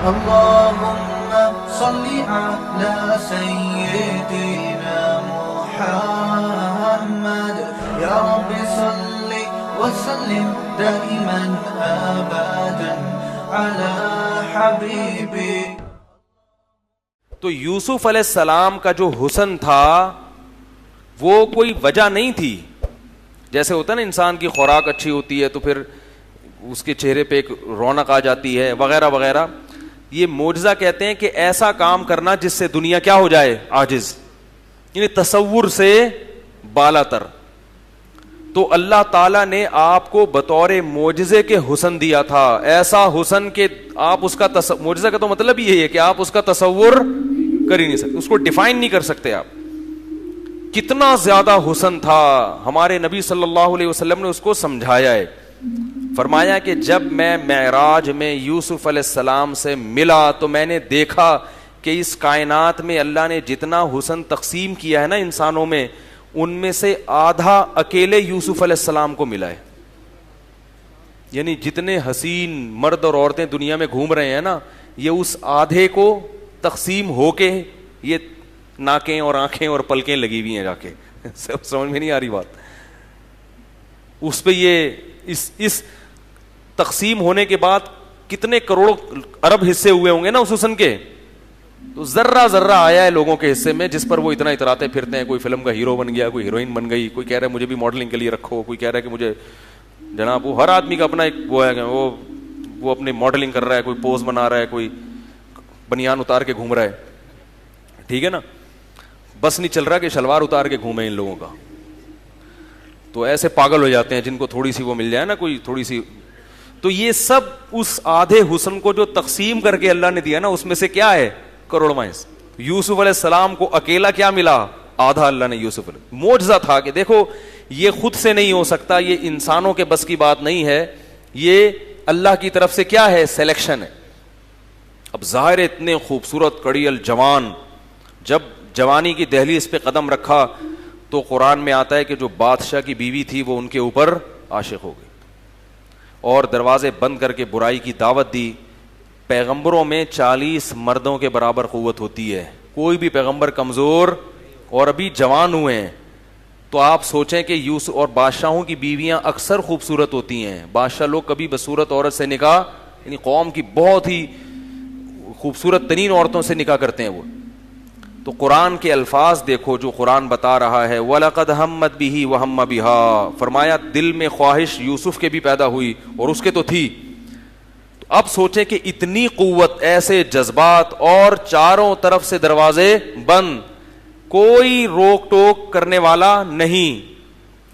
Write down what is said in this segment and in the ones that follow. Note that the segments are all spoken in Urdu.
اللهم صل على سيدنا محمد يا رب صل وسلم دائما ابدا على حبيبي. تو یوسف علیہ السلام کا جو حسن تھا وہ کوئی وجہ نہیں تھی. جیسے ہوتا ہے نا انسان کی خوراک اچھی ہوتی ہے تو پھر اس کے چہرے پہ ایک رونق آ جاتی ہے وغیرہ وغیرہ. یہ معجزہ کہتے ہیں کہ ایسا کام کرنا جس سے دنیا کیا ہو جائے, عاجز, یعنی تصور سے بالا تر. تو اللہ تعالیٰ نے آپ کو بطور معجزے کے حسن دیا تھا, ایسا حسن کہ آپ اس کا معجزہ کا تو مطلب یہی ہے کہ آپ اس کا تصور کر ہی نہیں سکتے, اس کو ڈیفائن نہیں کر سکتے آپ. کتنا زیادہ حسن تھا, ہمارے نبی صلی اللہ علیہ وسلم نے اس کو سمجھایا ہے. فرمایا کہ جب میں معراج میں یوسف علیہ السلام سے ملا تو میں نے دیکھا کہ اس کائنات میں اللہ نے جتنا حسن تقسیم کیا ہے نا انسانوں میں, ان میں سے آدھا اکیلے یوسف علیہ السلام کو ملا ہے. یعنی جتنے حسین مرد اور عورتیں دنیا میں گھوم رہے ہیں نا, یہ اس آدھے کو تقسیم ہو کے یہ ناکیں اور آنکھیں اور پلکیں لگی ہوئی ہیں جا کے. سمجھ میں نہیں آ رہی بات. اس پہ یہ اس تقسیم ہونے کے بعد کتنے کروڑوں ارب حصے ہوئے ہوں گے نا اس حسن کے. تو ذرہ ذرہ آیا ہے لوگوں کے حصے میں جس پر وہ اتنا اتراتے پھرتے ہیں. کوئی فلم کا ہیرو بن گیا, کوئی ہیروئن بن گئی, کوئی کہہ رہا ہے مجھے بھی ماڈلنگ کے لیے رکھو, کوئی کہہ رہا ہے کہ مجھے جناب, وہ ہر آدمی کا اپنا ایک وہ ہے کہ وہ اپنی ماڈلنگ کر رہا ہے, کوئی پوز بنا رہا ہے, کوئی بنیان اتار کے گھوم رہا ہے. ٹھیک ہے نا, بس نہیں چل رہا کہ شلوار اتار کے گھومے ان لوگوں کا. تو ایسے پاگل ہو جاتے ہیں جن کو تھوڑی سی وہ مل جائے نا, کوئی تھوڑی سی. تو یہ سب اس آدھے حسن کو جو تقسیم کر کے اللہ نے دیا نا, اس میں سے کیا ہے کروڑواں حصہ. یوسف علیہ السلام کو اکیلا کیا ملا, آدھا اللہ نے یوسف علیہ. معجزہ تھا کہ دیکھو یہ خود سے نہیں ہو سکتا, یہ انسانوں کے بس کی بات نہیں ہے, یہ اللہ کی طرف سے کیا ہے, سلیکشن ہے. اب ظاہر اتنے خوبصورت کڑی الجوان جب جوانی کی دہلیز پہ قدم رکھا تو قرآن میں آتا ہے کہ جو بادشاہ کی بیوی تھی وہ ان کے اوپر عاشق ہو گئی اور دروازے بند کر کے برائی کی دعوت دی. پیغمبروں میں 40 مردوں کے برابر قوت ہوتی ہے, کوئی بھی پیغمبر کمزور, اور ابھی جوان ہوئے ہیں. تو آپ سوچیں کہ یوسف اور بادشاہوں کی بیویاں اکثر خوبصورت ہوتی ہیں. بادشاہ لوگ کبھی بصورت عورت سے نکاح, یعنی قوم کی بہت ہی خوبصورت ترین عورتوں سے نکاح کرتے ہیں وہ. تو قرآن کے الفاظ دیکھو جو قرآن بتا رہا ہے, وَلَقَدْ هَمَّتْ بِهِ وَهَمَّ بِهَا. فرمایا دل میں خواہش یوسف کے بھی پیدا ہوئی اور اس کے تو تھی. تو اب سوچیں کہ اتنی قوت, ایسے جذبات, اور چاروں طرف سے دروازے بند, کوئی روک ٹوک کرنے والا نہیں.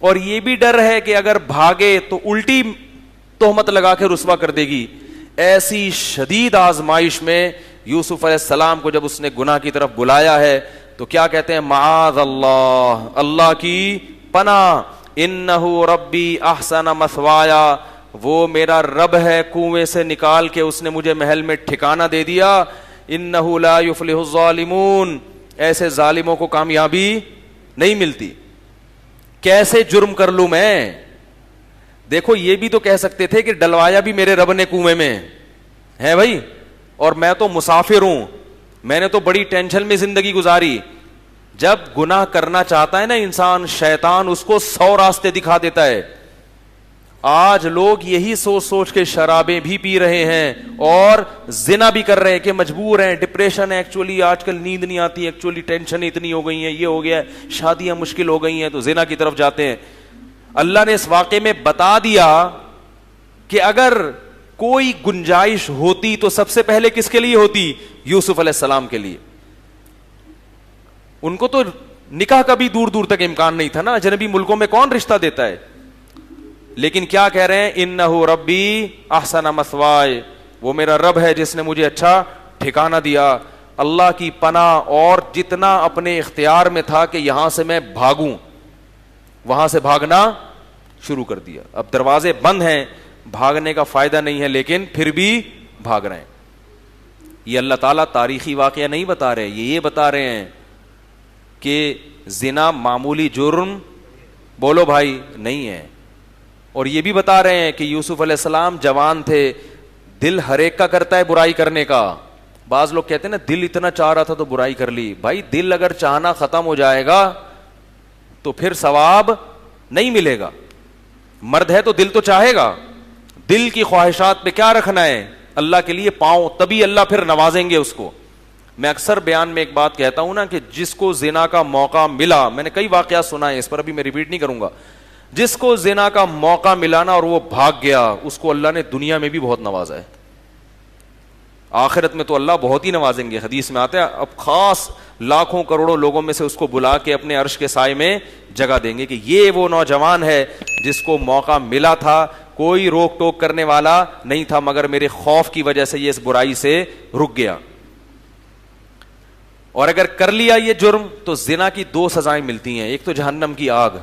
اور یہ بھی ڈر ہے کہ اگر بھاگے تو الٹی تہمت لگا کے رسوا کر دے گی. ایسی شدید آزمائش میں یوسف علیہ السلام کو جب اس نے گناہ کی طرف بلایا ہے تو کیا کہتے ہیں, معاذ اللہ, اللہ کی پناہ, انہ ربی احسن مثوایا, وہ میرا رب ہے, کنویں سے نکال کے اس نے مجھے محل میں ٹھکانہ دے دیا. انہ لا یفلح الظالمون, ایسے ظالموں کو کامیابی نہیں ملتی. کیسے جرم کر لوں میں. دیکھو یہ بھی تو کہہ سکتے تھے کہ ڈلوایا بھی میرے رب نے کنویں میں ہے بھائی, اور میں تو مسافر ہوں, میں نے تو بڑی ٹینشن میں زندگی گزاری. جب گناہ کرنا چاہتا ہے نا انسان, شیطان اس کو 100 راستے دکھا دیتا ہے. آج لوگ یہی سوچ سوچ کے شرابیں بھی پی رہے ہیں اور زنا بھی کر رہے ہیں کہ مجبور ہیں, ڈپریشن ہے, ایکچولی آج کل نیند نہیں آتی, ایکچولی ٹینشن اتنی ہو گئی ہیں, یہ ہو گیا ہے, شادیاں مشکل ہو گئی ہیں, تو زنا کی طرف جاتے ہیں. اللہ نے اس واقعے میں بتا دیا کہ اگر کوئی گنجائش ہوتی تو سب سے پہلے کس کے لیے ہوتی, یوسف علیہ السلام کے لیے. ان کو تو نکاح کا بھی دور دور تک امکان نہیں تھا نا, اجنبی ملکوں میں کون رشتہ دیتا ہے. لیکن کیا کہہ رہے ہیں, انہ ربی احسن مثوائے, وہ میرا رب ہے جس نے مجھے اچھا ٹھکانہ دیا. اللہ کی پناہ, اور جتنا اپنے اختیار میں تھا کہ یہاں سے میں بھاگوں, وہاں سے بھاگنا شروع کر دیا. اب دروازے بند ہیں, بھاگنے کا فائدہ نہیں ہے, لیکن پھر بھی بھاگ رہے ہیں. یہ اللہ تعالیٰ تاریخی واقعہ نہیں بتا رہے, یہ بتا رہے ہیں کہ زنا معمولی جرم بولو بھائی نہیں ہے. اور یہ بھی بتا رہے ہیں کہ یوسف علیہ السلام جوان تھے, دل ہر ایک کا کرتا ہے برائی کرنے کا. بعض لوگ کہتے ہیں نا دل اتنا چاہ رہا تھا تو برائی کر لی. بھائی دل اگر چاہنا ختم ہو جائے گا تو پھر ثواب نہیں ملے گا. مرد ہے تو دل تو چاہے گا. دل کی خواہشات پہ کیا رکھنا ہے؟ اللہ کے لیے پاؤں, تبھی اللہ پھر نوازیں گے اس کو. میں اکثر بیان میں ایک بات کہتا ہوں نا کہ جس کو زنا کا موقع ملا, میں نے کئی واقعات سنا ہے اس پر, ابھی میں ریپیٹ نہیں کروں گا, جس کو زنا کا موقع ملا نا اور وہ بھاگ گیا, اس کو اللہ نے دنیا میں بھی بہت نوازا ہے, آخرت میں تو اللہ بہت ہی نوازیں گے. حدیث میں آتا ہے اب خاص لاکھوں کروڑوں لوگوں میں سے اس کو بلا کے اپنے عرش کے سائے میں جگہ دیں گے کہ یہ وہ نوجوان ہے جس کو موقع ملا تھا, کوئی روک ٹوک کرنے والا نہیں تھا, مگر میرے خوف کی وجہ سے یہ اس برائی سے رک گیا. اور اگر کر لیا یہ جرم تو زنا کی 2 سزائیں ملتی ہیں, ایک تو جہنم کی آگ,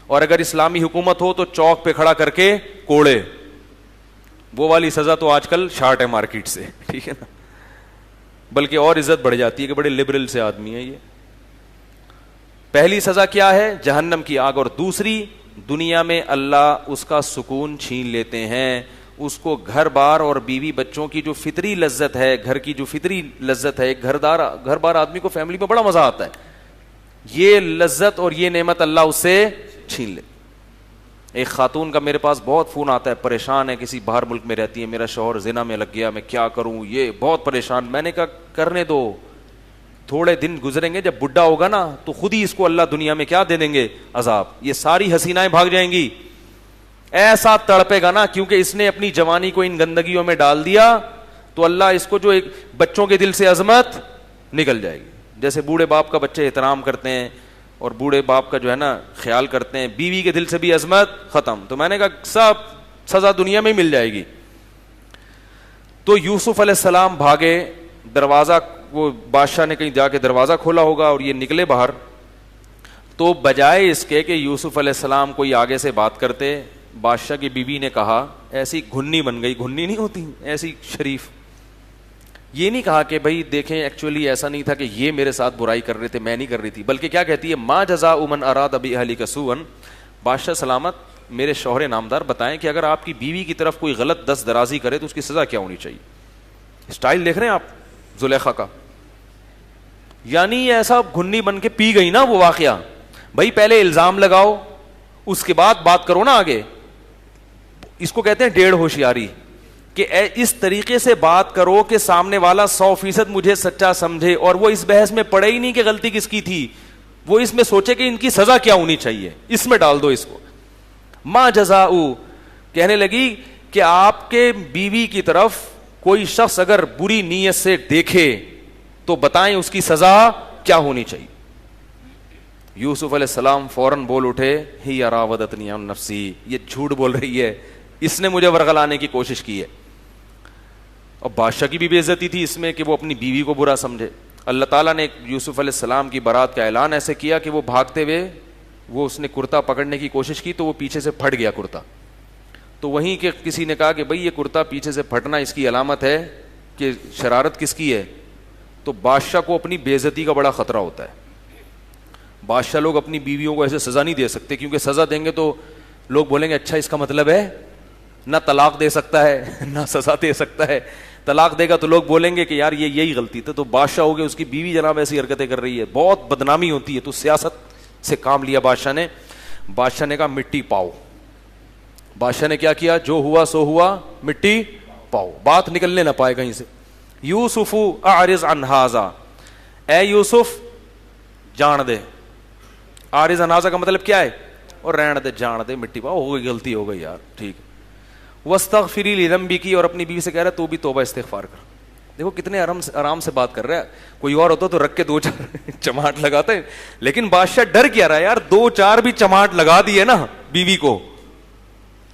اور اگر اسلامی حکومت ہو تو چوک پہ کھڑا کر کے کوڑے. وہ والی سزا تو آج کل شارٹ ہے مارکیٹ سے, ٹھیک ہے نا, بلکہ اور عزت بڑھ جاتی ہے کہ بڑے لبرل سے آدمی ہے یہ. پہلی سزا کیا ہے؟ جہنم کی آگ. اور دوسری, دنیا میں اللہ اس کا سکون چھین لیتے ہیں, اس کو گھر بار اور بیوی بچوں کی جو فطری لذت ہے, گھر کی جو فطری لذت ہے, ایک گھر بار آدمی کو فیملی میں بڑا مزہ آتا ہے, یہ لذت اور یہ نعمت اللہ اس سے چھین لے. ایک خاتون کا میرے پاس بہت فون آتا ہے, پریشان ہے, کسی باہر ملک میں رہتی ہے, میرا شوہر زنا میں لگ گیا, میں کیا کروں, یہ بہت پریشان. میں نے کہا کرنے دو, تھوڑے دن گزریں گے, جب بڈھا ہوگا نا تو خود ہی اس کو اللہ دنیا میں کیا دے دیں گے, عذاب. یہ ساری حسینائیں بھاگ جائیں گی, ایسا تڑپے گا نا, کیونکہ اس نے اپنی جوانی کو ان گندگیوں میں ڈال دیا, تو اللہ اس کو جو ایک بچوں کے دل سے عظمت نکل جائے گی. جیسے بوڑھے باپ کا بچے احترام کرتے ہیں اور بوڑھے باپ کا جو ہے نا خیال کرتے ہیں, بیوی کے دل سے بھی عظمت ختم. تو میں نے کہا سب سزا دنیا میں ہی مل جائے گی. تو یوسف علیہ السلام بھاگے, دروازہ وہ بادشاہ نے کہیں جا کے دروازہ کھولا ہوگا اور یہ نکلے باہر. تو بجائے اس کے کہ یوسف علیہ السلام کوئی آگے سے بات کرتے, بادشاہ کی بیوی نے کہا, ایسی گھنی بن گئی, گھنی نہیں ہوتی ایسی شریف, یہ نہیں کہا کہ بھائی دیکھیں ایکچولی ایسا نہیں تھا کہ یہ میرے ساتھ برائی کر رہے تھے, میں نہیں کر رہی تھی, بلکہ کیا کہتی ہے, ما جزاء من اراد باہلک سوءا, بادشاہ سلامت میرے شوہر نامدار بتائیں کہ اگر آپ کی بیوی کی طرف کوئی غلط دست درازی کرے تو اس کی سزا کیا ہونی چاہیے. اسٹائل دیکھ رہے ہیں آپ زلیخا کا, یعنی ایسا گھنی بن کے پی گئی نا وہ واقعہ. بھائی پہلے الزام لگاؤ, اس کے بعد بات کرو نا آگے. اس کو کہتے ہیں 1.5 ہوشیاری, کہ اس طریقے سے بات کرو کہ سامنے والا 100% مجھے سچا سمجھے, اور وہ اس بحث میں پڑے ہی نہیں کہ غلطی کس کی تھی, وہ اس میں سوچے کہ ان کی سزا کیا ہونی چاہیے, اس میں ڈال دو اس کو. ما جزاء, کہنے لگی کہ آپ کے بیوی کی طرف کوئی شخص اگر بری نیت سے دیکھے تو بتائیں اس کی سزا کیا ہونی چاہیے. یوسف علیہ السلام فوراً بول اٹھے, ہی راودتنی عن نفسی, یہ جھوٹ بول رہی ہے, اس نے مجھے ورغلانے کی کوشش کی ہے. اور بادشاہ کی بھی بے عزتی تھی اس میں کہ وہ اپنی بیوی کو برا سمجھے. اللہ تعالیٰ نے یوسف علیہ السلام کی برات کا اعلان ایسے کیا کہ وہ بھاگتے ہوئے, وہ اس نے کرتا پکڑنے کی کوشش کی تو وہ پیچھے سے پھٹ گیا کرتا. تو وہیں کہ کسی نے کہا کہ بھئی یہ کرتا پیچھے سے پھٹنا اس کی علامت ہے کہ شرارت کس کی ہے. تو بادشاہ کو اپنی بے عزتی کا بڑا خطرہ ہوتا ہے. بادشاہ لوگ اپنی بیویوں کو ایسے سزا نہیں دے سکتے, کیونکہ سزا دیں گے تو لوگ بولیں گے اچھا اس کا مطلب ہے نہ طلاق دے سکتا ہے نہ سزا دے سکتا ہے. طلاق دے گا تو لوگ بولیں گے کہ یار یہ یہی غلطی تھی. تو بادشاہ ہو گیا, اس کی بیوی جناب ایسی حرکتیں کر رہی ہے, بہت بدنامی ہوتی ہے. تو سیاست سے کام لیا بادشاہ نے کہا مٹی پاؤ. بادشاہ نے کیا کیا, جو ہوا سو ہوا, مٹی پاؤ, بات نکلنے نہ پائے کہیں سے. یوسف اعرض عن ھذا, اے یوسف جان دے. اعرض عن ھذا کا مطلب کیا ہے, اور رہن دے, جان دے, مٹی پاؤ, ہو گئی غلطی ہو گئی یار, ٹھیک. واستغفری لذنبک, اور اپنی بیوی سے کہہ رہا ہے تو بھی توبہ استغفار کر. دیکھو کتنے آرام سے بات کر رہا ہے. کوئی اور ہوتا تو رکھ کے 2-4 چماٹ لگاتے, لیکن بادشاہ ڈر کیا رہا ہے یار, 2-4 بھی چماٹ لگا دیے نا بیوی کو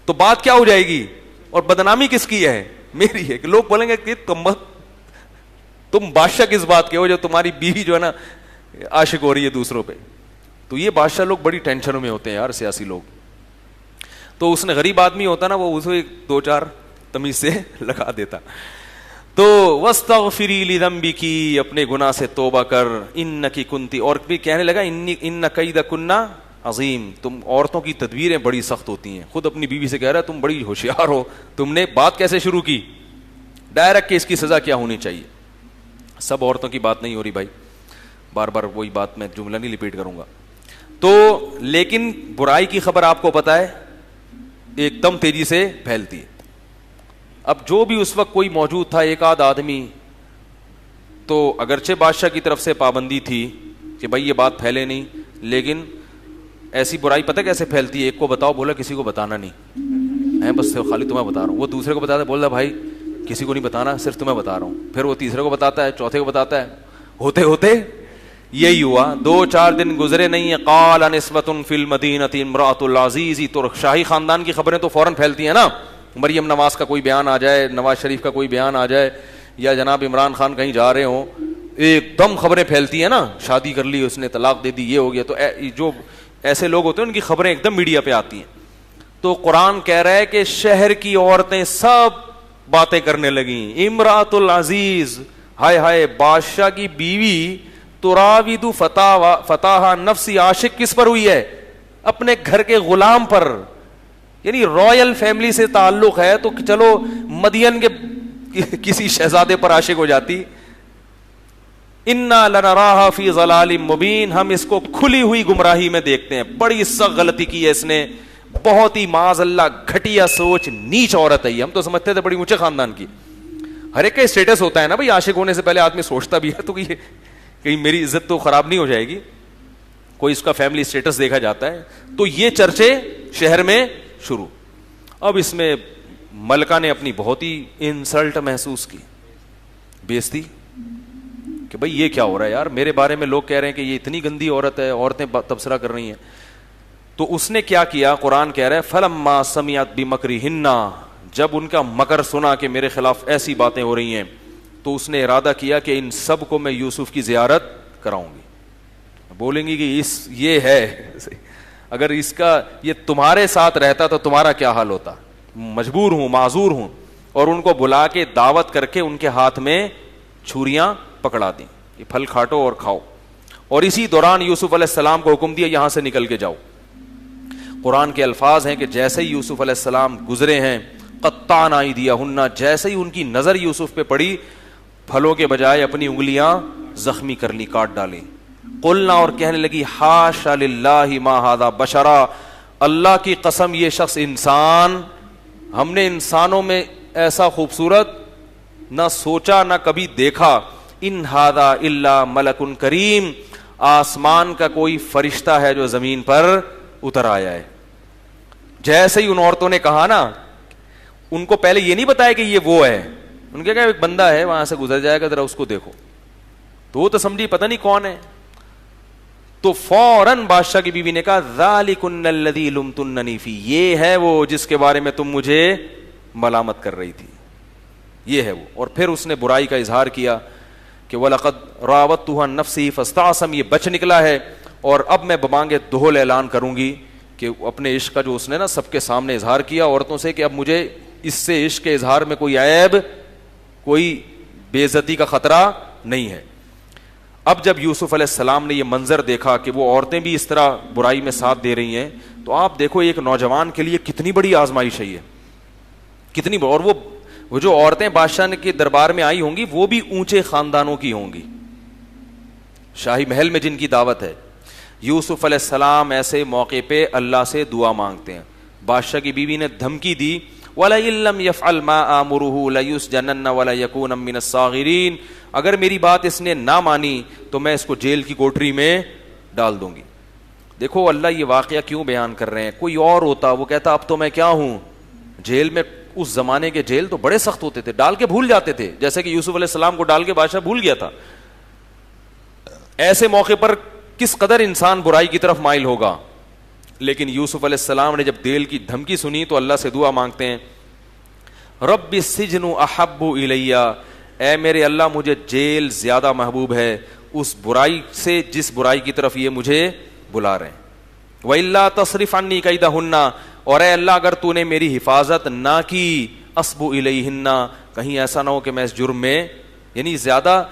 تو بات کیا ہو جائے گی, اور بدنامی کس کی ہے, میری ہے. کہ لوگ بولیں گے کہ تم بادشاہ کس بات کے ہو جو تمہاری بیوی جو ہے نا عاشق ہو رہی ہے دوسروں پہ. تو یہ بادشاہ لوگ بڑی ٹینشنوں میں ہوتے ہیں یار, سیاسی لوگ. تو اس نے غریب آدمی ہوتا نا, وہ اسے 2-4 تمیز سے لگا دیتا. تو واستغفری لذنبکی, اپنے گناہ سے توبہ کر, انکی کنتی, اور بھی کہنے لگا ان کیدکنہ عظیم. تم عورتوں کی تدبیریں بڑی سخت ہوتی ہیں. خود اپنی بیوی سے کہہ رہا ہے تم بڑی ہوشیار ہو, تم نے بات کیسے شروع کی ڈائریکٹ کہ اس کی سزا کیا ہونی چاہیے. سب عورتوں کی بات نہیں ہو رہی بھائی, بار بار وہی بات میں جملہ نہیں ریپیٹ کروں گا. تو لیکن برائی کی خبر آپ کو پتا ہے ایک دم تیزی سے پھیلتی ہے. اب جو بھی اس وقت کوئی موجود تھا, ایک آدھ آدمی, تو اگرچہ بادشاہ کی طرف سے پابندی تھی کہ بھائی یہ بات پھیلے نہیں, لیکن ایسی برائی پتہ کیسے پھیلتی ہے, ایک کو بتاؤ, بولا کسی کو بتانا نہیں ہے, بس خالی تمہیں بتا رہا ہوں. وہ دوسرے کو بتاتا ہے, بولتا بھائی کسی کو نہیں بتانا, صرف تمہیں بتا رہا ہوں. پھر وہ تیسرے کو بتاتا ہے, چوتھے کو بتاتا ہے. ہوتے ہوتے یہی ہوا, 2-4 دن گزرے نہیں. قال نسبۃ فی المدینہ امرأۃ العزیز. تو شاہی خاندان کی خبریں تو فوراً پھیلتی ہیں نا. مریم نواز کا کوئی بیان آ جائے, نواز شریف کا کوئی بیان آ جائے, یا جناب عمران خان کہیں جا رہے ہوں, ایک دم خبریں پھیلتی ہیں نا. شادی کر لی اس نے, طلاق دے دی, یہ ہو گیا. تو جو ایسے لوگ ہوتے ہیں ان کی خبریں ایک دم میڈیا پہ آتی ہیں. تو قرآن کہہ رہا ہے کہ شہر کی عورتیں سب باتیں کرنے لگیں. امرأۃ العزیز, ہائے ہائے, بادشاہ کی بیوی, تراود فتاحا نفسی. عاشق کس پر ہوئی ہے؟ اپنے گھر کے غلام پر. یعنی رائل فیملی سے تعلق ہے تو چلو مدین کے کسی شہزادے پر عاشق ہو جاتی. انا لنراھا فی ضلال مبین. ہم اس کو کھلی ہوئی گمراہی میں دیکھتے ہیں. بڑی سخت غلطی کی ہے اس نے, بہت ہی معاذ اللہ گھٹیا سوچ, نیچ عورت ہے یہ. ہم تو سمجھتے تھے بڑی اونچے خاندان کی. ہر ایک کا اسٹیٹس ہوتا ہے نا بھائی, عاشق ہونے سے پہلے آدمی سوچتا بھی ہے تو یہ کہیں میری عزت تو خراب نہیں ہو جائے گی, کوئی اس کا فیملی اسٹیٹس دیکھا جاتا ہے. تو یہ چرچے شہر میں شروع. اب اس میں ملکہ نے اپنی بہت ہی انسلٹ محسوس کی, بےزتی, کہ بھائی یہ کیا ہو رہا ہے یار, میرے بارے میں لوگ کہہ رہے ہیں کہ یہ اتنی گندی عورت ہے, عورتیں تبصرہ کر رہی ہیں. تو اس نے کیا کیا, قرآن کہہ رہا ہے فلما سمعت بمکرہن. جب ان کا مکر سنا کہ میرے خلاف ایسی باتیں ہو رہی ہیں, تو اس نے ارادہ کیا کہ ان سب کو میں یوسف کی زیارت کراؤں گی. بولیں گی کہ یہ ہے, اگر اس کا یہ تمہارے ساتھ رہتا تو تمہارا کیا حال ہوتا, مجبور ہوں, معذور ہوں. اور ان کو بلا کے دعوت کر کے ان کے ہاتھ میں چھریاں پکڑا دیں کہ پھل کھاٹو اور کھاؤ. اور اسی دوران یوسف علیہ السلام کو حکم دیا یہاں سے نکل کے جاؤ. قرآن کے الفاظ ہیں کہ جیسے ہی یوسف علیہ السلام گزرے ہیں, قطعنا ایدیہن, جیسے ہی ان کی نظر یوسف پہ پڑی, پھلوں کے بجائے اپنی انگلیاں زخمی کر لی, کاٹ ڈالیں. قلنا, اور کہنے لگی حاشا للہ ما ھذا بشرا, اللہ کی قسم یہ شخص انسان, ہم نے انسانوں میں ایسا خوبصورت نہ سوچا نہ کبھی دیکھا. ان ھذا الا ملک کریم, آسمان کا کوئی فرشتہ ہے جو زمین پر اتر آیا ہے. جیسے ہی ان عورتوں نے کہا نا, ان کو پہلے یہ نہیں بتایا کہ یہ وہ ہے, ان کے کہا ایک بندہ ہے وہاں سے گزر جائے گا, ذرا اس کو دیکھو. تو وہ تو سمجھی پتہ نہیں کون ہے. تو فوراً بادشاہ کی بیوی نے کہا ذالکن الذی لمتننی فی, یہ ہے وہ جس کے بارے میں تم مجھے ملامت کر رہی تھی, یہ ہے وہ. اور پھر اس نے برائی کا اظہار کیا کہ وَلَقَدْ رَاوَدتُّهُ عَن نَفْسِهِ فَاسْتَعْصَمَ, یہ بچ نکلا ہے, اور اب میں بمانگے دہل اعلان کروں گی کہ اپنے عشق کا جو اس نے نا سب کے سامنے اظہار کیا عورتوں سے, کہ اب مجھے اس سے عشق کے اظہار میں کوئی عیب, کوئی بے عزتی کا خطرہ نہیں ہے. اب جب یوسف علیہ السلام نے یہ منظر دیکھا کہ وہ عورتیں بھی اس طرح برائی میں ساتھ دے رہی ہیں, تو آپ دیکھو ایک نوجوان کے لیے کتنی بڑی آزمائش ہے یہ, کتنی. اور وہ جو عورتیں بادشاہ کے دربار میں آئی ہوں گی وہ بھی اونچے خاندانوں کی ہوں گی, شاہی محل میں جن کی دعوت ہے. یوسف علیہ السلام ایسے موقع پہ اللہ سے دعا مانگتے ہیں. بادشاہ کی بیوی نے دھمکی دی وَلَئِن لَّمْ يَفْعَلْ مَا آمُرُهُ لَيُسْجَنَنَّ وَلَيَكُونَ مِنَ الصَّاغِرِينَ, اگر میری بات اس نے نہ مانی تو میں اس کو جیل کی کوٹری میں ڈال دوں گی. دیکھو اللہ یہ واقعہ کیوں بیان کر رہے ہیں, کوئی اور ہوتا وہ کہتا اب تو میں کیا ہوں جیل میں. اس زمانے کے جیل تو بڑے سخت ہوتے تھے, ڈال کے بھول جاتے تھے, جیسے کہ یوسف علیہ السلام کو ڈال کے بادشاہ بھول گیا تھا. ایسے موقع پر کس قدر انسان برائی کی طرف مائل ہوگا. لیکن یوسف علیہ السلام نے جب جیل کی دھمکی سنی تو اللہ سے دعا مانگتے ہیں رب السجن احب الی, اے میرے اللہ مجھے جیل زیادہ محبوب ہے اس برائی سے جس برائی کی طرف یہ مجھے بلا رہے ہیں. وَإِلَّا تَصْرِفْ عَنِّي كَيْدَهُنَّ, اور اے اللہ اگر تو نے میری حفاظت نہ کی, اصب الیہن, کہیں ایسا نہ ہو کہ میں اس جرم میں, یعنی زیادہ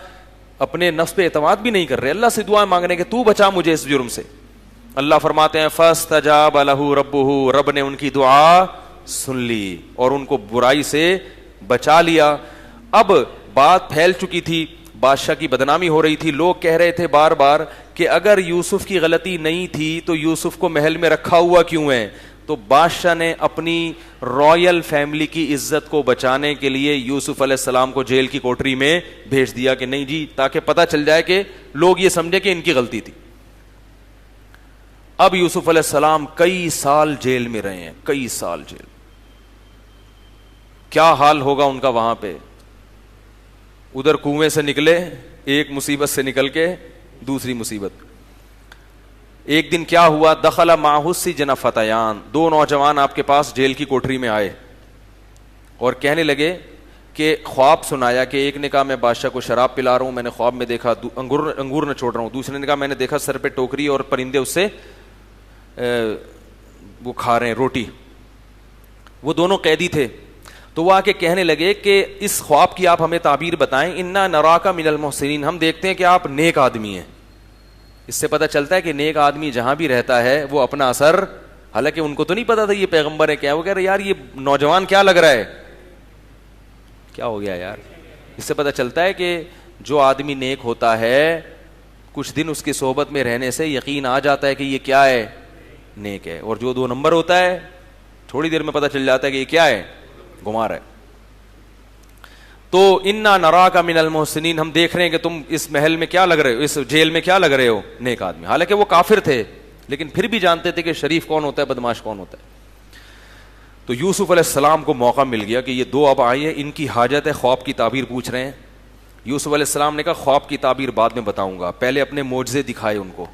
اپنے نفس پہ اعتماد بھی نہیں کر رہے, اللہ سے دعا مانگ رہے کہ تو بچا مجھے اس جرم سے. اللہ فرماتے ہیں فاستجاب لہ ربہ، رب نے ان کی دعا سن لی اور ان کو برائی سے بچا لیا. اب بات پھیل چکی تھی، بادشاہ کی بدنامی ہو رہی تھی، لوگ کہہ رہے تھے بار بار کہ اگر یوسف کی غلطی نہیں تھی تو یوسف کو محل میں رکھا ہوا کیوں ہے؟ تو بادشاہ نے اپنی رائل فیملی کی عزت کو بچانے کے لیے یوسف علیہ السلام کو جیل کی کوٹری میں بھیج دیا کہ نہیں جی، تاکہ پتہ چل جائے کہ لوگ یہ سمجھے کہ ان کی غلطی تھی. اب یوسف علیہ السلام کئی سال جیل میں رہے ہیں، کئی سال جیل. کیا حال ہوگا ان کا وہاں پہ؟ ادھر کنویں سے نکلے ایک مصیبت سے نکل کے دوسری مصیبت. ایک دن کیا ہوا، دخل معہ السجن فتیان، دو نوجوان آپ کے پاس جیل کی کوٹری میں آئے اور کہنے لگے کہ خواب سنایا کہ ایک نے کہا میں بادشاہ کو شراب پلا رہا ہوں، میں نے خواب میں دیکھا انگور نہ چھوڑ رہا ہوں. دوسرے نے کہا میں نے دیکھا سر پہ ٹوکری اور پرندے اس سے وہ کھا رہے ہیں روٹی. وہ دونوں قیدی تھے. تو وہ آ کے کہنے لگے کہ اس خواب کی آپ ہمیں تعبیر بتائیں. انا نراک من المحسنین، ہم دیکھتے ہیں کہ آپ نیک آدمی ہیں. اس سے پتہ چلتا ہے کہ نیک آدمی جہاں بھی رہتا ہے وہ اپنا اثر، حالانکہ ان کو تو نہیں پتا تھا یہ پیغمبر ہے کیا. وہ کہہ رہے یار یہ نوجوان کیا لگ رہا ہے، کیا ہو گیا یار. اس سے پتہ چلتا ہے کہ جو آدمی نیک ہوتا ہے کچھ دن اس کی صحبت میں رہنے سے یقین آ جاتا ہے کہ یہ کیا ہے، نیک ہے. اور جو دو نمبر ہوتا ہے تھوڑی دیر میں پتہ چل جاتا ہے کہ یہ کیا ہے، گمار ہے. تو انا نراک من المحسنین، ہم دیکھ رہے ہیں کہ تم اس محل میں کیا لگ رہے ہو، اس جیل میں کیا لگ رہے ہو، نیک آدمی. حالانکہ وہ کافر تھے لیکن پھر بھی جانتے تھے کہ شریف کون ہوتا ہے، بدماش کون ہوتا ہے. تو یوسف علیہ السلام کو موقع مل گیا کہ یہ دو اب آئے ہیں، ان کی حاجت ہے، خواب کی تعبیر پوچھ رہے ہیں. یوسف علیہ السلام نے کہا خواب کی تعبیر بعد میں بتاؤں گا، پہلے اپنے معجزے دکھائے ان کو.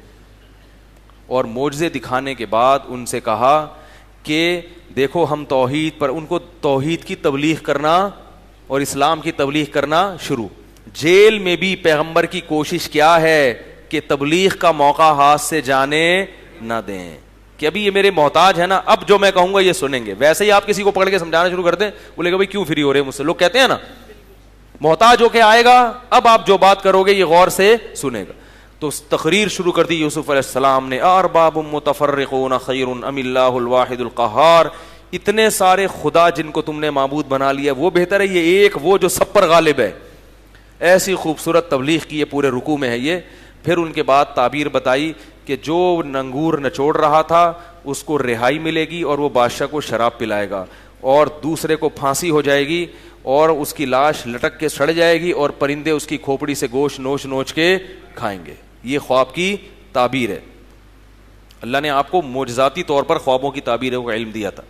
اور معجزے دکھانے کے بعد ان سے کہا کہ دیکھو ہم توحید پر، ان کو توحید کی تبلیغ کرنا اور اسلام کی تبلیغ کرنا شروع. جیل میں بھی پیغمبر کی کوشش کیا ہے کہ تبلیغ کا موقع ہاتھ سے جانے نہ دیں، کہ ابھی یہ میرے محتاج ہے نا، اب جو میں کہوں گا یہ سنیں گے. ویسے ہی آپ کسی کو پکڑ کے سمجھانا شروع کر دیں، بولے گا بھائی کیوں فری ہو رہے ہیں مجھ سے. لوگ کہتے ہیں نا محتاج ہو کے آئے گا، اب آپ جو بات کرو گے یہ غور سے سنے گا. تو تقریر شروع کر دی یوسف علیہ السلام نے. ارباب متفرقون خیر ام اللہ الواحد القہار، اتنے سارے خدا جن کو تم نے معبود بنا لیا وہ بہتر ہے یہ ایک، وہ جو سب پر غالب ہے. ایسی خوبصورت تبلیغ کی ہے، پورے رکوع میں ہے یہ. پھر ان کے بعد تعبیر بتائی کہ جو انگور نچوڑ رہا تھا اس کو رہائی ملے گی اور وہ بادشاہ کو شراب پلائے گا، اور دوسرے کو پھانسی ہو جائے گی اور اس کی لاش لٹک کے سڑ جائے گی اور پرندے اس کی کھوپڑی سے گوشت نوچ نوچ کے کھائیں گے. یہ خواب کی تعبیر ہے. اللہ نے آپ کو معجزاتی طور پر خوابوں کی تعبیروں کا علم دیا تھا.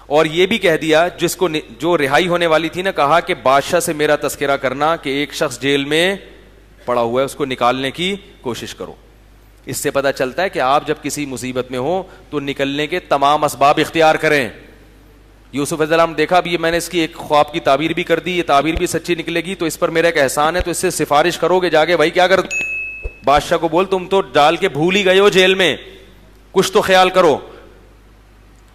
اور یہ بھی کہہ دیا جس کو جو رہائی ہونے والی تھی نا، کہا کہ بادشاہ سے میرا تذکرہ کرنا کہ ایک شخص جیل میں پڑا ہوا ہے اس کو نکالنے کی کوشش کرو. اس سے پتہ چلتا ہے کہ آپ جب کسی مصیبت میں ہو تو نکلنے کے تمام اسباب اختیار کریں. یوسف علیہ السلام دیکھا اب یہ میں نے اس کی ایک خواب کی تعبیر بھی کر دی، یہ تعبیر بھی سچی نکلے گی تو اس پر میرا ایک احسان ہے، تو اس سے سفارش کرو گے جا کے بھائی کیا کر بادشاہ کو بول تم تو ڈال کے بھول ہی گئے ہو جیل میں، کچھ تو خیال کرو.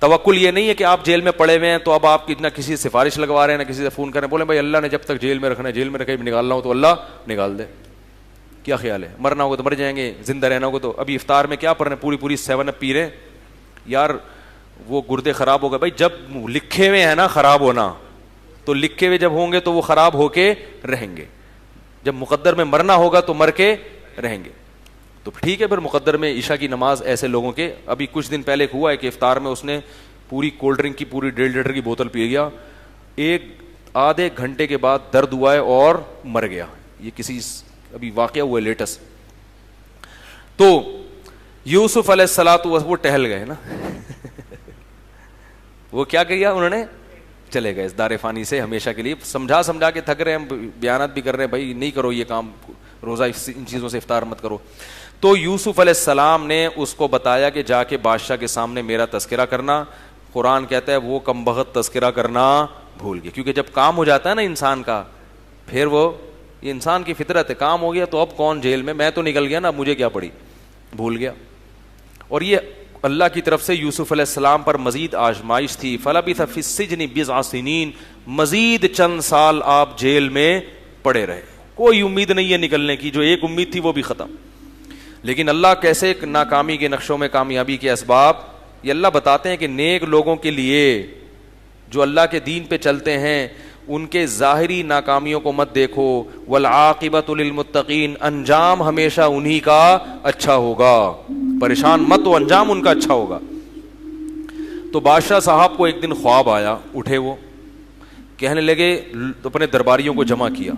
توکل یہ نہیں ہے کہ آپ جیل میں پڑے ہوئے ہیں تو اب آپ نہ کسی سفارش لگوا رہے ہیں نہ کسی سے فون کر رہے ہیں. بولیں بھائی اللہ نے جب تک جیل میں رکھنا ہے، جیل میں رکھے نکالنا ہو تو اللہ نکال دے. کیا خیال ہے، مرنا ہوگا تو مر جائیں گے، زندہ رہنا ہوگا تو. ابھی افطار میں کیا پڑھ رہے ہیں، پوری 7 اپ پی رہے ہیں یار، وہ گردے خراب ہو گئے. بھائی جب لکھے ہوئے ہیں نا خراب ہونا، تو لکھے ہوئے جب ہوں گے تو وہ خراب ہو کے رہیں گے. جب مقدر میں مرنا ہوگا تو مر کے رہیں گے. تو ٹھیک ہے پھر مقدر میں عشاء کی نماز ایسے لوگوں کے. ابھی کچھ دن پہلے ہوا ہے کہ افطار میں اس نے پوری کولڈ ڈرنک کی پوری 1.5 لیٹر کی بوتل پی گیا، ایک آدھے گھنٹے کے بعد درد ہوا ہے اور مر گیا. یہ کسی ابھی واقعہ ہوا ہے لیٹسٹ. تو یوسف علیہ الصلوۃ وہ ٹہل گئے نا وہ کیا کیا انہوں نے، چلے گئے اس دار فانی سے ہمیشہ کے لیے. سمجھا کے تھک رہے ہیں، بیانات بھی کر رہے ہیں بھائی نہیں کرو یہ کام، روزہ ان چیزوں سے افطار مت کرو. تو یوسف علیہ السلام نے اس کو بتایا کہ جا کے بادشاہ کے سامنے میرا تذکرہ کرنا. قرآن کہتا ہے وہ کم بخت تذکرہ کرنا بھول گئے، کیونکہ جب کام ہو جاتا ہے نا انسان کا پھر وہ، یہ انسان کی فطرت ہے، کام ہو گیا تو اب کون جیل میں تو نکل گیا نا، مجھے کیا پڑی، بھول گیا. اور یہ اللہ کی طرف سے یوسف علیہ السلام پر مزید آزمائش تھی. فلبث فی السجن بضع سنین، مزید چند سال آپ جیل میں پڑے رہے. کوئی امید نہیں ہے نکلنے کی، جو ایک امید تھی وہ بھی ختم. لیکن اللہ کیسے ناکامی کے نقشوں میں کامیابی کے اسباب یہ اللہ بتاتے ہیں کہ نیک لوگوں کے لیے جو اللہ کے دین پہ چلتے ہیں ان کے ظاہری ناکامیوں کو مت دیکھو، والعاقبۃ للمتقین، انجام ہمیشہ انہی کا اچھا ہوگا، پریشان مت ہو، انجام ان کا اچھا ہوگا۔ تو بادشاہ صاحب کو ایک دن خواب آیا، اٹھے وہ کہنے لگے، اپنے درباریوں کو جمع کیا،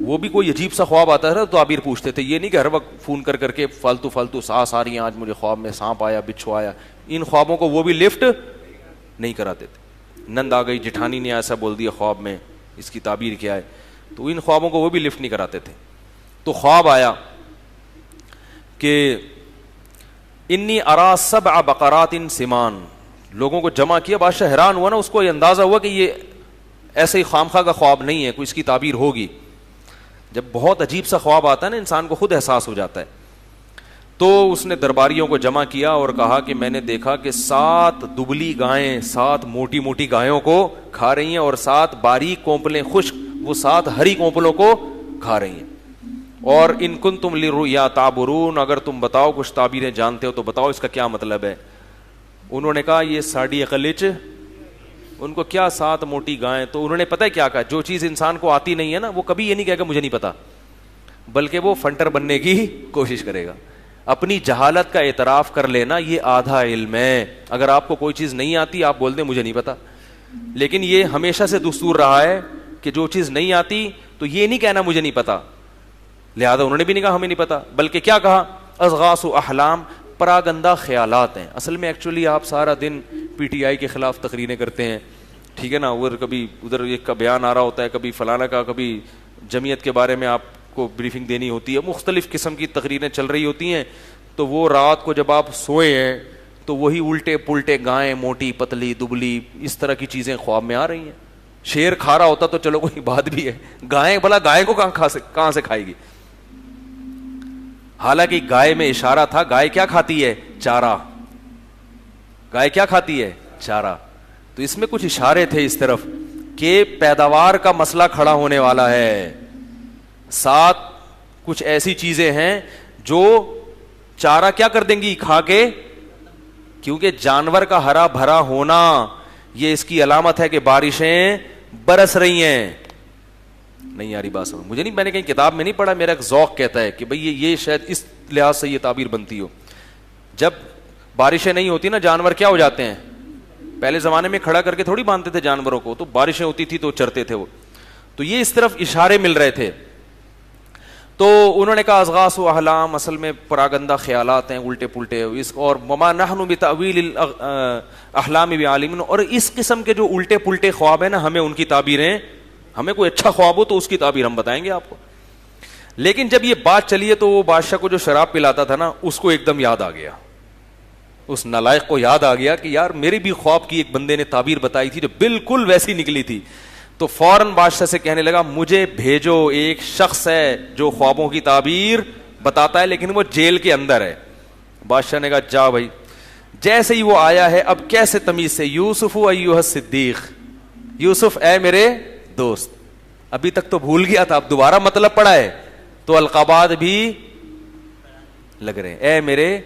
وہ بھی کوئی عجیب سا خواب آتا ہے تو تعبیر پوچھتے تھے، یہ نہیں کہ ہر وقت فون کر کر کے فالتو سانس آ رہی ہیں، آج مجھے خواب میں سانپ آیا، بچھو آیا، ان خوابوں کو وہ بھی لفٹ نہیں کراتے تھے۔ نند آ گئی، جٹھانی نے ایسا بول دیا خواب میں، اس کی تعبیر کیا ہے، تو ان خوابوں کو وہ بھی لفٹ نہیں کراتے تھے۔ تو خواب آیا کہ انی ارا سبع بقرات سمان، لوگوں کو جمع کیا، بادشاہ حیران ہوا نا، اس کو یہ اندازہ ہوا کہ یہ ایسے ہی خامخواہ کا خواب نہیں ہے، کوئی اس کی تعبیر ہوگی۔ جب بہت عجیب سا خواب آتا ہے نا، انسان کو خود احساس ہو جاتا ہے۔ تو اس نے درباریوں کو جمع کیا اور کہا کہ میں نے دیکھا کہ 7 دبلی گائیں 7 موٹی موٹی گایوں کو کھا رہی ہیں، اور 7 باریک کونپلیں خشک وہ 7 ہری کونپلوں کو کھا رہی ہیں۔ اور ان کنتم للرؤیا تعبرون، اگر تم بتاؤ کچھ تعبیریں جانتے ہو تو بتاؤ اس کا کیا مطلب ہے۔ انہوں نے کہا یہ ساڑی اقلچ، ان کو کیا 7 موٹی گائیں، تو انہوں نے پتہ ہے کیا کہا، جو چیز انسان کو آتی نہیں ہے نا، وہ کبھی یہ نہیں کہے گا مجھے نہیں پتا، بلکہ وہ فنٹر بننے کی کوشش کرے گا۔ اپنی جہالت کا اعتراف کر لینا یہ آدھا علم ہے۔ اگر آپ کو کوئی چیز نہیں آتی آپ بول دیں مجھے نہیں پتا، لیکن یہ ہمیشہ سے دستور رہا ہے کہ جو چیز نہیں آتی تو یہ نہیں کہنا مجھے نہیں پتا، لہذا انہوں نے بھی نہیں کہا ہمیں نہیں پتا، بلکہ کیا کہا، اضغاث احلام، پراگندہ خیالات ہیں۔ اصل میں ایکچولی آپ سارا دن پی ٹی آئی کے خلاف تقریریں کرتے ہیں، ٹھیک ہے نا، ادھر کبھی ادھر ایک کا بیان آ رہا ہوتا ہے، کبھی فلانا کا، کبھی جمعیت کے بارے میں آپ کو بریفنگ دینی ہوتی ہے، مختلف قسم کی تقریریں چل رہی ہوتی ہیں، تو وہ رات کو جب آپ سوئے ہیں تو وہی الٹے پلٹے گائیں، موٹی پتلی دبلی، اس طرح کی چیزیں خواب میں آ رہی ہیں۔ شیر کھا رہا ہوتا تو چلو کوئی بات بھی ہے، گائیں بھلا گائے کو کہاں سے کھائے گی؟ حالانکہ گائے میں اشارہ تھا، گائے کیا کھاتی ہے؟ چارہ۔ گائے کیا کھاتی ہے؟ چارہ۔ تو اس میں کچھ اشارے تھے اس طرف کہ پیداوار کا مسئلہ کھڑا ہونے والا ہے۔ 7 کچھ ایسی چیزیں ہیں جو چارہ کیا کر دیں گی؟ کھا کے، کیونکہ جانور کا ہرا بھرا ہونا یہ اس کی علامت ہے کہ بارشیں برس رہی ہیں۔ نہیں یاری بات سمجھ، مجھے نہیں، میں نے کہیں کتاب میں نہیں پڑھا، میرا ایک ذوق کہتا ہے کہ بھئی یہ شاید اس لحاظ سے یہ تعبیر بنتی ہو۔ جب بارشیں نہیں ہوتی نا، جانور کیا ہو جاتے ہیں؟ پہلے زمانے میں کھڑا کر کے تھوڑی باندھتے تھے جانوروں کو، تو بارشیں ہوتی تھی تو چرتے تھے وہ، تو یہ اس طرف اشارے مل رہے تھے۔ تو انہوں نے کہا اضغاث و احلام، اصل میں پراگندہ خیالات ہیں، الٹے پلٹے، اس اور وما نحن بتاویل الاحلام بعالمین، اور اس قسم کے جو الٹے پلٹے خواب ہیں نا، ہمیں ان کی تعبیریں، ہمیں کوئی اچھا خواب ہو تو اس کی تعبیر ہم بتائیں گے آپ کو۔ لیکن جب یہ بات چلی ہے تو وہ بادشاہ کو جو شراب پلاتا تھا نا، اس کو ایک دم یاد آ گیا، اس نالائق کو یاد آ گیا کہ یار میری بھی خواب کی ایک بندے نے تعبیر بتائی تھی جو بالکل ویسی نکلی تھی۔ تو فوراً بادشاہ سے کہنے لگا مجھے بھیجو، ایک شخص ہے جو خوابوں کی تعبیر بتاتا ہے لیکن وہ جیل کے اندر ہے۔ بادشاہ نے کہا جا بھائی۔ جیسے ہی وہ آیا ہے، اب کیسے تمیز سے، یوسف ایھا الصدیق، یوسف اے میرے دوست، ابھی تک تو بھول گیا تھا، اب دوبارہ مطلب پڑا ہے تو القابات بھی لگ رہے ہیں، اے میرے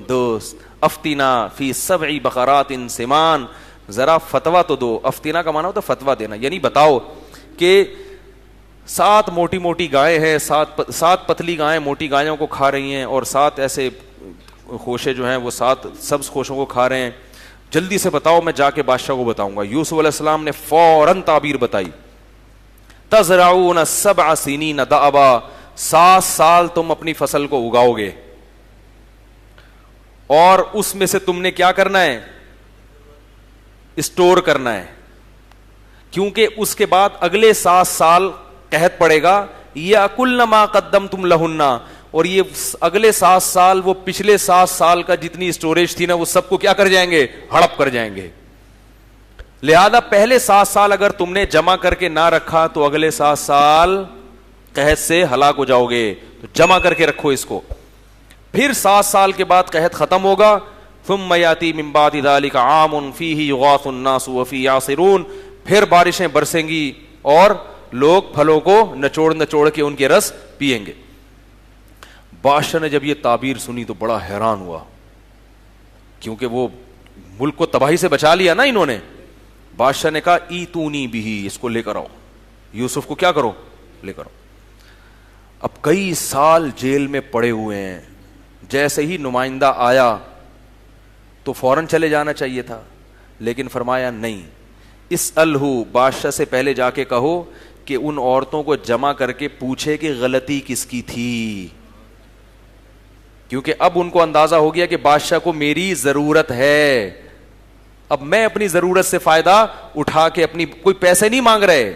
دوست، افتنا فی 7 بقرات سمان، ذرا فتوا تو دو۔ افتینا کا معنی ہوتا ہے فتوا دینا، یعنی بتاؤ کہ 7 موٹی موٹی گائیں ہیں، 7 پتلی گائیں موٹی گایوں کو کھا رہی ہیں، اور 7 ایسے خوشے جو ہیں وہ 7 سبز خوشوں کو کھا رہے ہیں، جلدی سے بتاؤ، میں جا کے بادشاہ کو بتاؤں گا۔ یوسف علیہ السلام نے فوراً تعبیر بتائی، تزرعون 7 سنین دأبا، 7 سال تم اپنی فصل کو اگاؤ گے، اور اس میں سے تم نے کیا کرنا ہے؟ اسٹور کرنا ہے، کیونکہ اس کے بعد اگلے 7 سال قحط پڑے گا، یاکلن ما قدمتم لہن، اور یہ اگلے 7 سال وہ پچھلے 7 سال کا جتنی اسٹوریج تھی نا، وہ سب کو کیا کر جائیں گے؟ ہڑپ کر جائیں گے۔ لہذا پہلے 7 سال اگر تم نے جمع کر کے نہ رکھا تو اگلے 7 سال قحط سے ہلاک ہو جاؤ گے، تو جمع کر کے رکھو اس کو۔ پھر 7 سال کے بعد قحط ختم ہوگا، ثم یاتی من بعد ذلک عام فیہ یغاث الناس وفیہ یعصرون، پھر بارشیں برسیں گی اور لوگ پھلوں کو نچوڑ نچوڑ کے ان کے رس پیئیں گے۔ بادشاہ نے جب یہ تعبیر سنی تو بڑا حیران ہوا, کیونکہ وہ ملک کو تباہی سے بچا لیا نا انہوں نے. بادشاہ نے کہا ایتونی بھی, اس کو لے کر آؤ, یوسف کو کیا کرو, لے کر آؤ. اب کئی سال جیل میں پڑے ہوئے ہیں, جیسے ہی نمائندہ آیا تو فوراً چلے جانا چاہیے تھا, لیکن فرمایا نہیں, اسألہ, بادشاہ سے پہلے جا کے کہو کہ ان عورتوں کو جمع کر کے پوچھے کہ غلطی کس کی تھی, کیونکہ اب ان کو اندازہ ہو گیا کہ بادشاہ کو میری ضرورت ہے. اب میں اپنی ضرورت سے فائدہ اٹھا کے اپنی, کوئی پیسے نہیں مانگ رہے.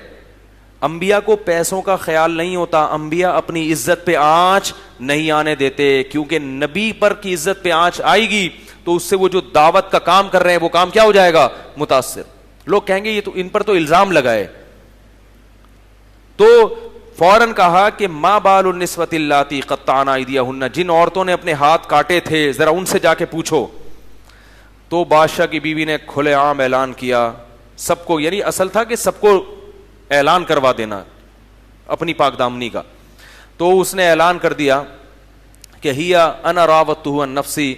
انبیاء کو پیسوں کا خیال نہیں ہوتا, انبیاء اپنی عزت پہ آنچ نہیں آنے دیتے, کیونکہ نبی پر کی عزت پہ آنچ آئے گی تو اس سے وہ جو دعوت کا کام کر رہے ہیں وہ کام کیا ہو جائے گا, متاثر. لوگ کہیں گے یہ تو ان پر تو الزام لگائے. تو فوراً کہا کہ ما بال النسوۃ اللاتی قطعن ایدیہن, جن عورتوں نے اپنے ہاتھ کاٹے تھے ذرا ان سے جا کے پوچھو. تو بادشاہ کی بیوی نے کھلے عام اعلان کیا سب کو, یعنی اصل تھا کہ سب کو اعلان کروا دینا اپنی پاک دامنی کا. تو اس نے اعلان کر دیا کہ ہیا انا راودتہ عن نفسی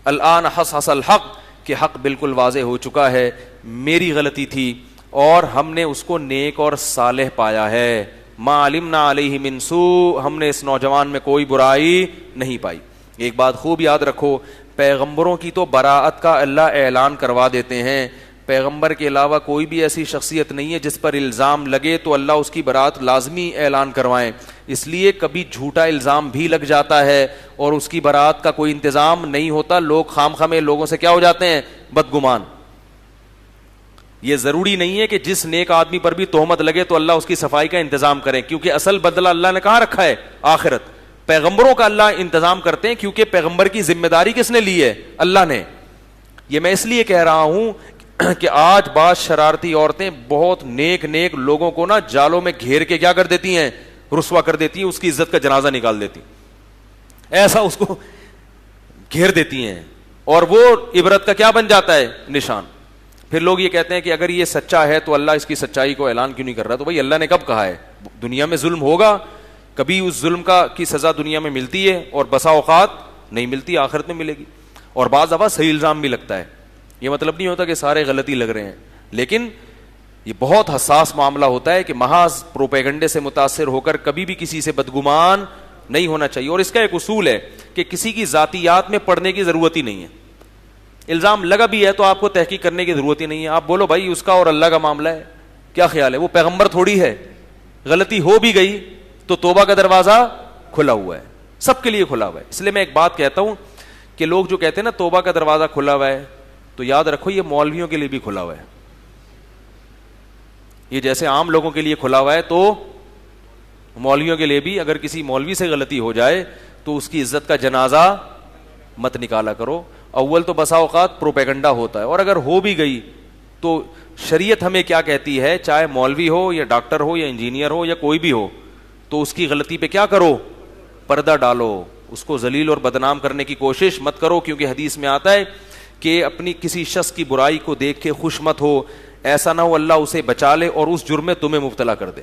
الان حصحص الحق, کہ حق بالکل واضح ہو چکا ہے, میری غلطی تھی اور ہم نے اس کو نیک اور صالح پایا ہے. ما علمنا علیہ من سوء, ہم نے اس نوجوان میں کوئی برائی نہیں پائی. ایک بات خوب یاد رکھو, پیغمبروں کی تو براءت کا اللہ اعلان کروا دیتے ہیں, پیغمبر کے علاوہ کوئی بھی ایسی شخصیت نہیں ہے جس پر الزام لگے تو اللہ اس کی براءت لازمی اعلان کروائیں. اس لیے کبھی جھوٹا الزام بھی لگ جاتا ہے اور اس کی براءت کا کوئی انتظام نہیں ہوتا, لوگ خام خامے لوگوں سے کیا ہو جاتے ہیں, بدگمان. یہ ضروری نہیں ہے کہ جس نیک آدمی پر بھی تہمت لگے تو اللہ اس کی صفائی کا انتظام کرے, کیونکہ اصل بدلہ اللہ نے کہاں رکھا ہے, آخرت. پیغمبروں کا اللہ انتظام کرتے ہیں کیونکہ پیغمبر کی ذمہ داری کس نے لی ہے, اللہ نے. یہ میں اس لیے کہہ رہا ہوں کہ آج بعض شرارتی عورتیں بہت نیک نیک لوگوں کو نا جالوں میں گھیر کے کیا کر دیتی ہیں, رسوا کر دیتی ہیں, اس کی عزت کا جنازہ نکال دیتی, ایسا اس کو گھیر دیتی ہیں اور وہ عبرت کا کیا بن جاتا ہے, نشان. پھر لوگ یہ کہتے ہیں کہ اگر یہ سچا ہے تو اللہ اس کی سچائی کو اعلان کیوں نہیں کر رہا. تو بھائی اللہ نے کب کہا ہے, دنیا میں ظلم ہوگا, کبھی اس ظلم کی سزا دنیا میں ملتی ہے اور بسا اوقات نہیں ملتی, آخرت میں ملے گی. اور بعض دفعہ صحیح الزام بھی لگتا ہے, یہ مطلب نہیں ہوتا کہ سارے غلطی لگ رہے ہیں, لیکن یہ بہت حساس معاملہ ہوتا ہے کہ محض پروپیگنڈے سے متاثر ہو کر کبھی بھی کسی سے بدگمان نہیں ہونا چاہیے. اور اس کا ایک اصول ہے کہ کسی کی ذاتیات میں پڑھنے کی ضرورت ہی نہیں ہے. الزام لگا بھی ہے تو آپ کو تحقیق کرنے کی ضرورت ہی نہیں ہے, آپ بولو بھائی اس کا اور اللہ کا معاملہ ہے, کیا خیال ہے, وہ پیغمبر تھوڑی ہے. غلطی ہو بھی گئی تو توبہ کا دروازہ کھلا ہوا ہے, سب کے لیے کھلا ہوا ہے. اس لیے میں ایک بات کہتا ہوں کہ لوگ جو کہتے ہیں نا توبہ کا دروازہ کھلا ہوا ہے, تو یاد رکھو یہ مولویوں کے لیے بھی کھلا ہوا ہے. یہ جیسے عام لوگوں کے لیے کھلا ہوا ہے تو مولویوں کے لیے بھی, اگر کسی مولوی سے غلطی ہو جائے تو اس کی عزت کا جنازہ مت نکالا کرو. اول تو بسا اوقات پروپیگنڈا ہوتا ہے, اور اگر ہو بھی گئی تو شریعت ہمیں کیا کہتی ہے, چاہے مولوی ہو یا ڈاکٹر ہو یا انجینئر ہو یا کوئی بھی ہو, تو اس کی غلطی پہ کیا کرو, پردہ ڈالو, اس کو ذلیل اور بدنام کرنے کی کوشش مت کرو. کیونکہ حدیث میں آتا ہے کہ اپنی کسی شخص کی برائی کو دیکھ کے خوش مت ہو, ایسا نہ ہو اللہ اسے بچا لے اور اس جرم میں تمہیں مبتلا کر دے.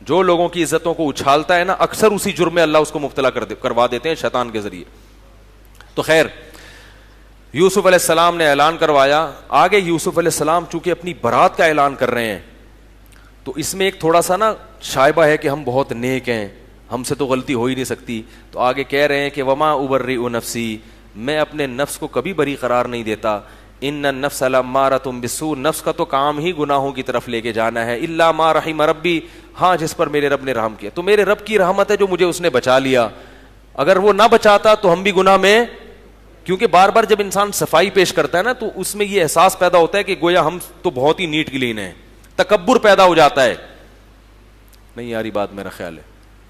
جو لوگوں کی عزتوں کو اچھالتا ہے نا, اکثر اسی جرم میں اللہ اس کو مبتلا کروا دیتے ہیں شیطان کے ذریعے. تو خیر, یوسف علیہ السلام نے اعلان کروایا. آگے یوسف علیہ السلام چونکہ اپنی برات کا اعلان کر رہے ہیں تو اس میں ایک تھوڑا سا نا شائبہ ہے کہ ہم بہت نیک ہیں, ہم سے تو غلطی ہو ہی نہیں سکتی. تو آگے کہہ رہے ہیں کہ وما ابرئ نفسی, میں اپنے نفس کو کبھی بری قرار نہیں دیتا. ان النفس لامارۃ بالسوء, نفس کا تو کام ہی گناہوں کی طرف لے کے جانا ہے. الا ما رحم ربی, ہاں جس پر میرے رب نے رحم کیا. تو میرے رب کی رحمت ہے جو مجھے اس نے بچا لیا, اگر وہ نہ بچاتا تو ہم بھی گناہ میں. کیونکہ بار بار جب انسان صفائی پیش کرتا ہے نا تو اس میں یہ احساس پیدا ہوتا ہے کہ گویا ہم تو بہت ہی نیٹ کلین ہیں, تکبر پیدا ہو جاتا ہے. نہیں یاری بات میرا خیال ہے.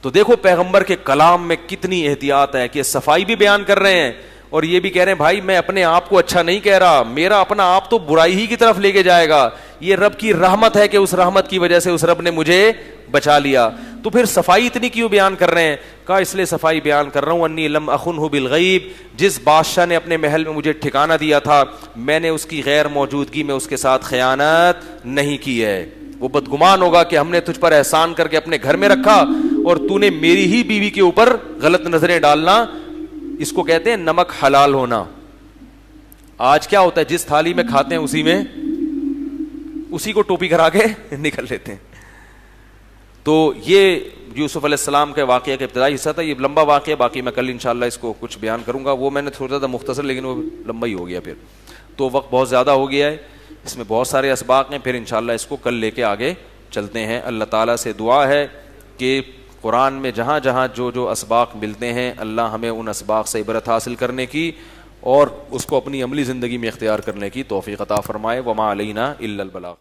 تو دیکھو پیغمبر کے کلام میں کتنی احتیاط ہے کہ صفائی بھی بیان کر رہے ہیں اور یہ بھی کہہ رہے ہیں بھائی میں اپنے آپ کو اچھا نہیں کہہ رہا, میرا اپنا آپ تو برائی ہی کی طرف لے کے جائے گا. یہ رب کی رحمت ہے کہ اس رحمت کی وجہ سے اس رب نے مجھے بچا لیا. تو پھر صفائی اتنی کیوں بیان کر رہے ہیں؟ کہا اس لیے صفائی بیان کر رہا ہوں انی لم اخنہ بالغیب, جس بادشاہ نے اپنے محل میں مجھے ٹھکانہ دیا تھا میں نے اس کی غیر موجودگی میں اس کے ساتھ خیانت نہیں کی ہے. وہ بدگمان ہوگا کہ ہم نے تجھ پر احسان کر کے اپنے گھر میں رکھا اور تو نے میری ہی بیوی کے اوپر غلط نظریں ڈالنا اس کو کہتے ہیں نمک حلال ہونا. آج کیا ہوتا ہے, جس تھالی میں کھاتے ہیں اسی کو ٹوپی کرا کے نکل لیتے ہیں. تو یہ یوسف علیہ السلام کے واقعہ کا ابتدائی حصہ تھا. یہ لمبا واقعہ, باقی میں کل انشاءاللہ اس کو کچھ بیان کروں گا. وہ میں نے تھوڑا سا مختصر, لیکن وہ لمبا ہی ہو گیا پھر, تو وقت بہت زیادہ ہو گیا ہے. اس میں بہت سارے اسباق ہیں, پھر انشاءاللہ اس کو کل لے کے آگے چلتے ہیں. اللہ تعالیٰ سے دعا ہے کہ قرآن میں جہاں جہاں جو اسباق ملتے ہیں, اللہ ہمیں ان اسباق سے عبرت حاصل کرنے کی اور اس کو اپنی عملی زندگی میں اختیار کرنے کی توفیق عطا فرمائے. وما علینا الا البلاغ.